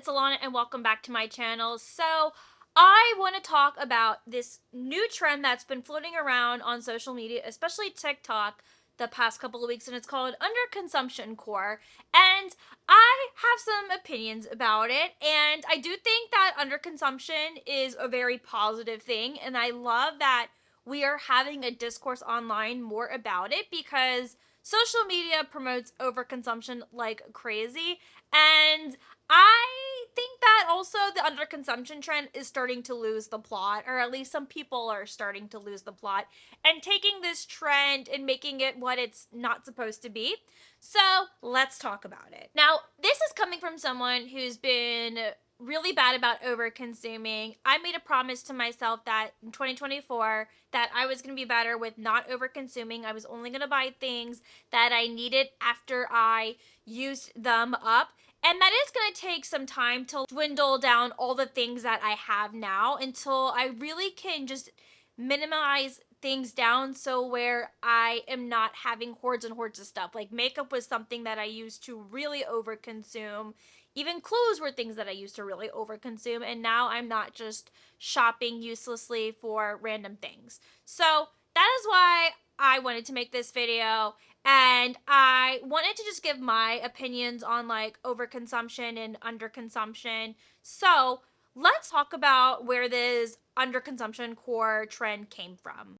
it's Ilana and welcome back to my channel. So I want to talk about this new trend that's been floating around on social media, especially TikTok, the past couple of weeks, and it's called underconsumption core. And I have some opinions about it, and I do think that underconsumption is a very positive thing, and I love that we are having a discourse online more about it because social media promotes overconsumption like crazy, and I think that also the underconsumption trend is starting to lose the plot, or at least some people are starting to lose the plot, and taking this trend and making it what it's not supposed to be. So let's talk about it. Now, this is coming from someone who's been really bad about over consuming. I made a promise to myself that in 2024 that I was going to be better with not over consuming. I was only going to buy things that I needed after I used them up. And that is going to take some time to dwindle down all the things that I have now until I really can just minimize things down, so where I am not having hordes and hordes of stuff. Like makeup was something that I used to really overconsume. Even clothes were things that I used to really overconsume, and now I'm not just shopping uselessly for random things. So that is why I wanted to make this video, and I wanted to just give my opinions on like overconsumption and underconsumption. So let's talk about where this underconsumption core trend came from.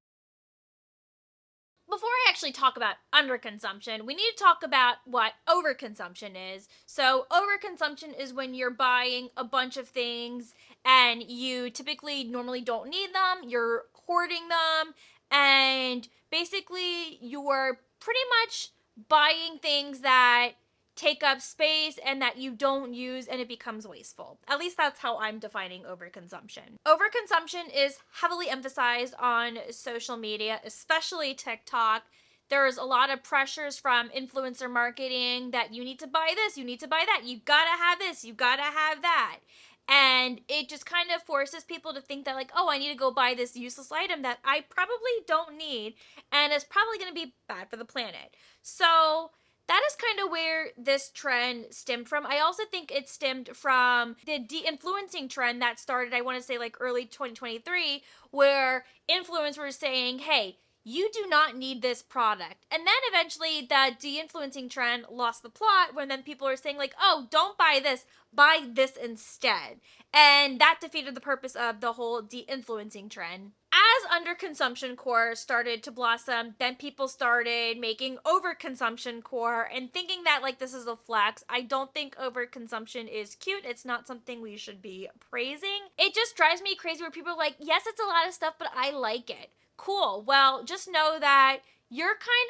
Before I actually talk about underconsumption, we need to talk about what overconsumption is. So, overconsumption is when you're buying a bunch of things and you typically normally don't need them, you're hoarding them, and basically you're pretty much buying things that take up space and that you don't use, and it becomes wasteful. At least that's how I'm defining overconsumption. Overconsumption is heavily emphasized on social media, especially TikTok. There's a lot of pressures from influencer marketing that you need to buy this, you need to buy that, you gotta have this, you gotta have that. And it just kind of forces people to think that, like, oh, I need to go buy this useless item that I probably don't need and is probably going to be bad for the planet. So that is kind of where this trend stemmed from. I also think it stemmed from the de-influencing trend that started, I want to say, like early 2023, where influencers were saying, hey, you do not need this product. And then eventually the de-influencing trend lost the plot when then people are saying like, oh, don't buy this instead. And that defeated the purpose of the whole de-influencing trend. As underconsumption core started to blossom, then people started making overconsumption core and thinking that like this is a flex. I don't think overconsumption is cute. It's not something we should be praising. It just drives me crazy where people are like, yes, it's a lot of stuff, but I like it. Cool. Well, just know that you're kind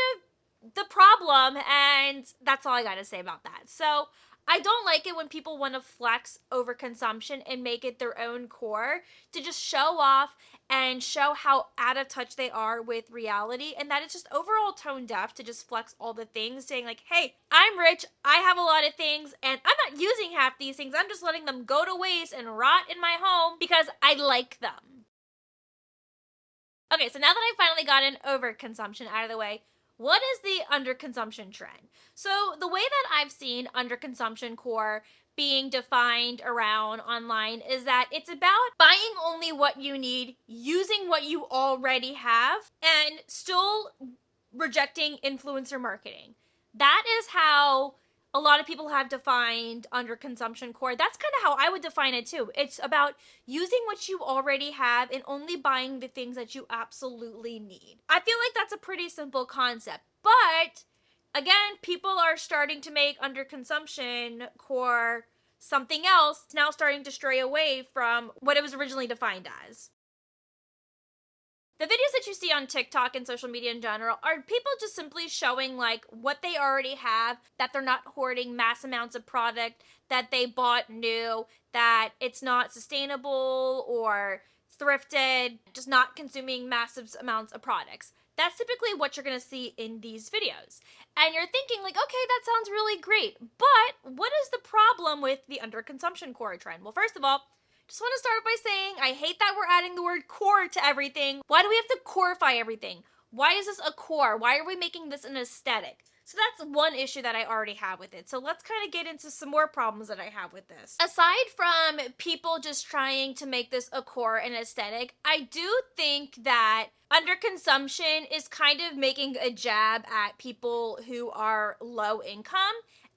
of the problem, and that's all I gotta say about that. So I don't like it when people want to flex overconsumption and make it their own core to just show off and show how out of touch they are with reality, and that it's just overall tone deaf to just flex all the things, saying like, hey, I'm rich, I have a lot of things, and I'm not using half these things, I'm just letting them go to waste and rot in my home because I like them. Okay, so now that I finally got an overconsumption out of the way, what is the underconsumption trend? So the way that I've seen underconsumption core being defined around online is that it's about buying only what you need, using what you already have, and still rejecting influencer marketing. That is how a lot of people have defined underconsumption core. That's kind of how I would define it too. It's about using what you already have and only buying the things that you absolutely need. I feel like that's a pretty simple concept, but again, people are starting to make underconsumption core something else. It's now starting to stray away from what it was originally defined as. The videos that you see on TikTok and social media in general are people just simply showing like what they already have, that they're not hoarding mass amounts of product that they bought new, that it's not sustainable or thrifted, just not consuming massive amounts of products. That's typically what you're going to see in these videos. And you're thinking like, okay, that sounds really great, but what is the problem with the underconsumption core trend? Well, first of all, just want to start by saying I hate that we're adding the word core to everything. Why do we have to coreify everything? Why is this a core? Why are we making this an aesthetic? So that's one issue that I already have with it. So let's kind of get into some more problems that I have with this. Aside from people just trying to make this a core and aesthetic, I do think that underconsumption is kind of making a jab at people who are low income.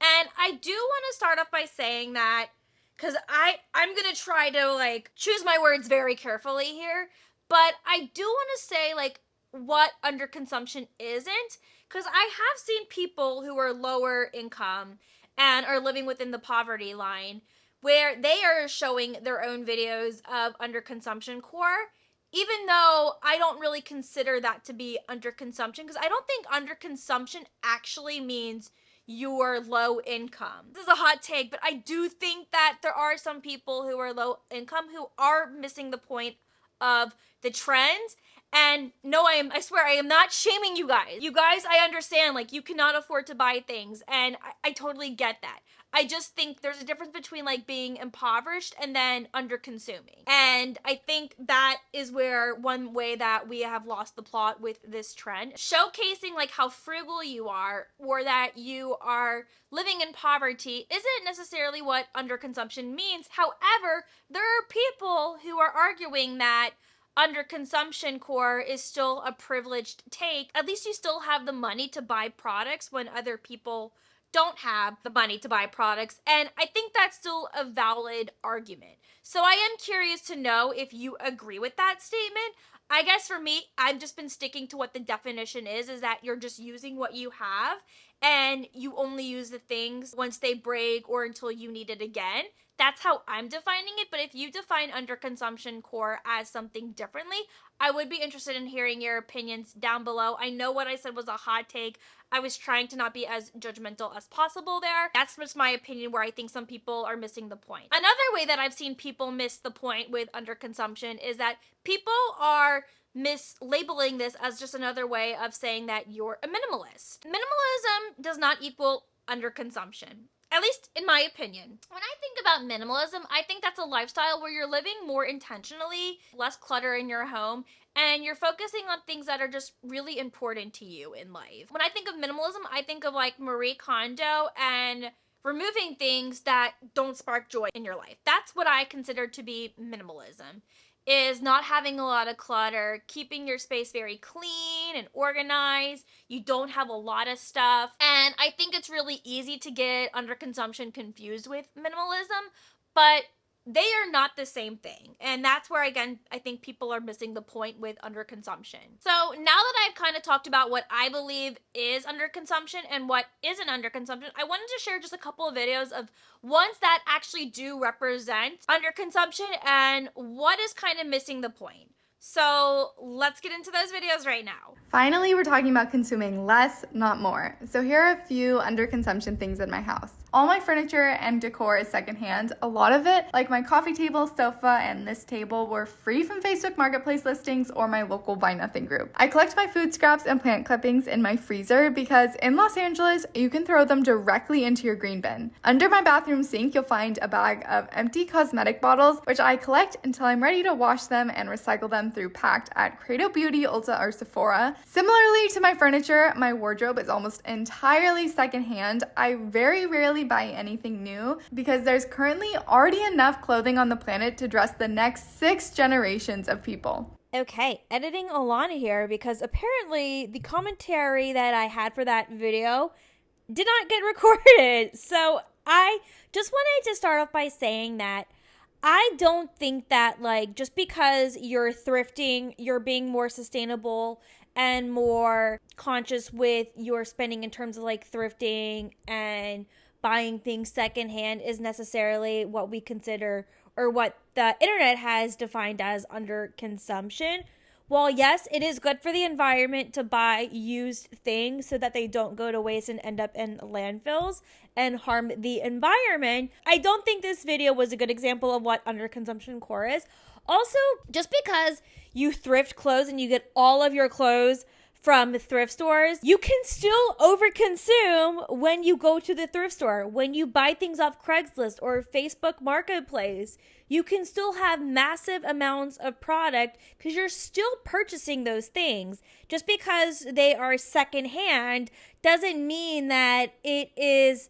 And I do want to start off by saying that, because I'm going to try to like choose my words very carefully here, but I do want to say like what underconsumption isn't, because I have seen people who are lower income and are living within the poverty line where they are showing their own videos of underconsumption core, even though I don't really consider that to be underconsumption, because I don't think underconsumption actually means you're low income. This is a hot take, but I do think that there are some people who are low income who are missing the point of the trend. And no, I swear, I am not shaming you guys. You guys, I understand, like, you cannot afford to buy things, and I totally get that. I just think there's a difference between, like, being impoverished and then under-consuming. And I think that is where one way that we have lost the plot with this trend. Showcasing, like, how frugal you are or that you are living in poverty isn't necessarily what underconsumption means. However, there are people who are arguing that underconsumption core is still a privileged take. At least you still have the money to buy products when other people don't have the money to buy products, and I think that's still a valid argument. So I am curious to know if you agree with that statement. I guess for me, I've just been sticking to what the definition is that you're just using what you have and you only use the things once they break or until you need it again. That's how I'm defining it, but if you define underconsumption core as something differently, I would be interested in hearing your opinions down below. I know what I said was a hot take. I was trying to not be as judgmental as possible there. That's just my opinion, where I think some people are missing the point. Another way that I've seen people miss the point with underconsumption is that people are mislabeling this as just another way of saying that you're a minimalist. Minimalism does not equal underconsumption, at least in my opinion. When I think about minimalism, I think that's a lifestyle where you're living more intentionally, less clutter in your home, and you're focusing on things that are just really important to you in life. When I think of minimalism, I think of like Marie Kondo and removing things that don't spark joy in your life. That's what I consider to be minimalism. Is not having a lot of clutter, keeping your space very clean and organized. You don't have a lot of stuff. And I think it's really easy to get underconsumption confused with minimalism, but they are not the same thing. And that's where, again, I think people are missing the point with underconsumption. So now that I've kind of talked about what I believe is underconsumption and what isn't underconsumption, I wanted to share just a couple of videos of ones that actually do represent underconsumption and what is kind of missing the point. So let's get into those videos right now. Finally, we're talking about consuming less, not more. So here are a few underconsumption things in my house. All my furniture and decor is secondhand. A lot of it, like my coffee table, sofa, and this table, were free from Facebook Marketplace listings or my local Buy Nothing group. I collect my food scraps and plant clippings in my freezer because in Los Angeles, you can throw them directly into your green bin. Under my bathroom sink, you'll find a bag of empty cosmetic bottles, which I collect until I'm ready to wash them and recycle them through Packed at Credo Beauty, Ulta, or Sephora. Similarly to my furniture, my wardrobe is almost entirely secondhand. I very rarely buy anything new because there's currently already enough clothing on the planet to dress the next 6 generations of people. Okay, editing Ilana here because apparently the commentary that I had for that video did not get recorded. So I just wanted to start off by saying that I don't think that, like, just because you're thrifting, you're being more sustainable and more conscious with your spending in terms of, like, thrifting and buying things secondhand is necessarily what we consider or what the internet has defined as underconsumption. While yes, it is good for the environment to buy used things so that they don't go to waste and end up in landfills and harm the environment, I don't think this video was a good example of what underconsumption core is. Also, just because you thrift clothes and you get all of your clothes from thrift stores, you can still overconsume when you go to the thrift store. When you buy things off Craigslist or Facebook Marketplace, you can still have massive amounts of product because you're still purchasing those things. Just because they are secondhand doesn't mean that it is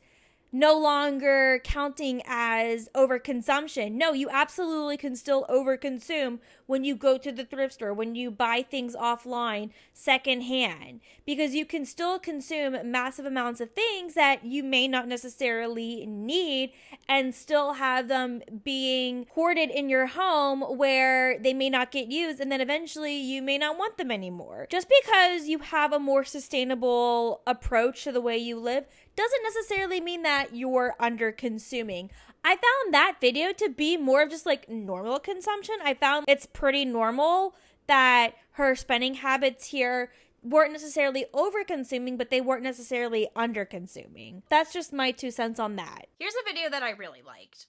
no longer counting as overconsumption. No, you absolutely can still overconsume when you go to the thrift store, when you buy things offline secondhand, because you can still consume massive amounts of things that you may not necessarily need and still have them being hoarded in your home where they may not get used, and then eventually you may not want them anymore. Just because you have a more sustainable approach to the way you live doesn't necessarily mean that you're under consuming. I found that video to be more of just like normal consumption. I found it's pretty normal that her spending habits here weren't necessarily over consuming, but they weren't necessarily under consuming. That's just my 2 cents on that. Here's a video that I really liked.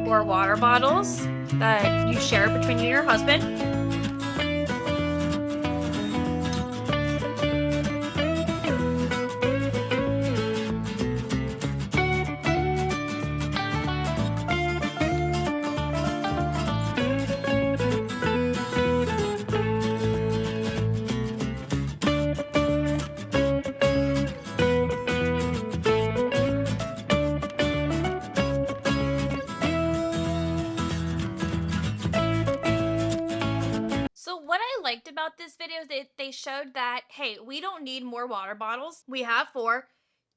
Or water bottles that you share between you and your husband. So what I liked about this video is that they showed that, hey, we don't need more water bottles. We have 4.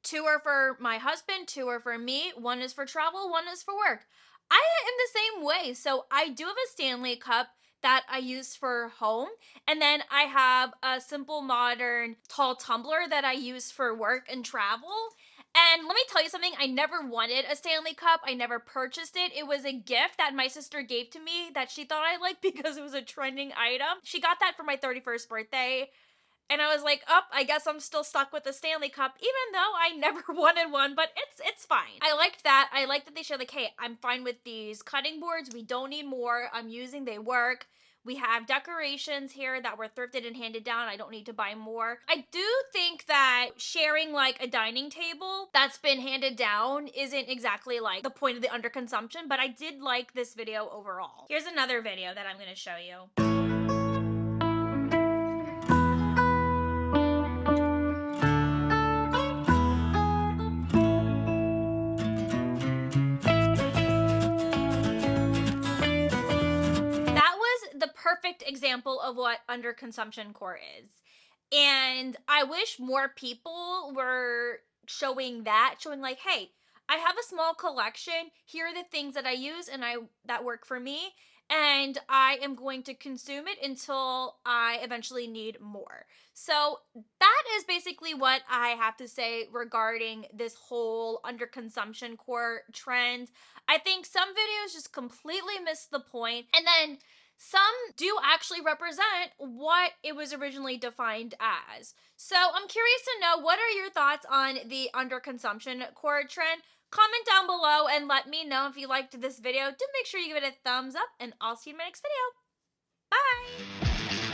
2 are for my husband, 2 are for me, 1 is for travel, 1 is for work. I am the same way. So I do have a Stanley cup that I use for home, and then I have a simple modern tall tumbler that I use for work and travel. And let me tell you something, I never wanted a Stanley Cup. I never purchased it. It was a gift that my sister gave to me that she thought I liked because it was a trending item. She got that for my 31st birthday. And I was like, oh, I guess I'm still stuck with the Stanley Cup, even though I never wanted one, but it's fine. I liked that. I like that they showed like, hey, I'm fine with these cutting boards. We don't need more. They work. We have decorations here that were thrifted and handed down. I don't need to buy more. I do think that sharing like a dining table that's been handed down isn't exactly like the point of the underconsumption, but I did like this video overall. Here's another video that I'm going to show you. Perfect example of what underconsumption core is. And I wish more people were showing like, hey, I have a small collection. Here are the things that I use and that work for me. And I am going to consume it until I eventually need more. So that is basically what I have to say regarding this whole underconsumption core trend. I think some videos just completely miss the point. And then some do actually represent what it was originally defined as. So I'm curious to know, what are your thoughts on the underconsumption core trend? Comment down below and let me know if you liked this video. Do make sure you give it a thumbs up, and I'll see you in my next video. Bye!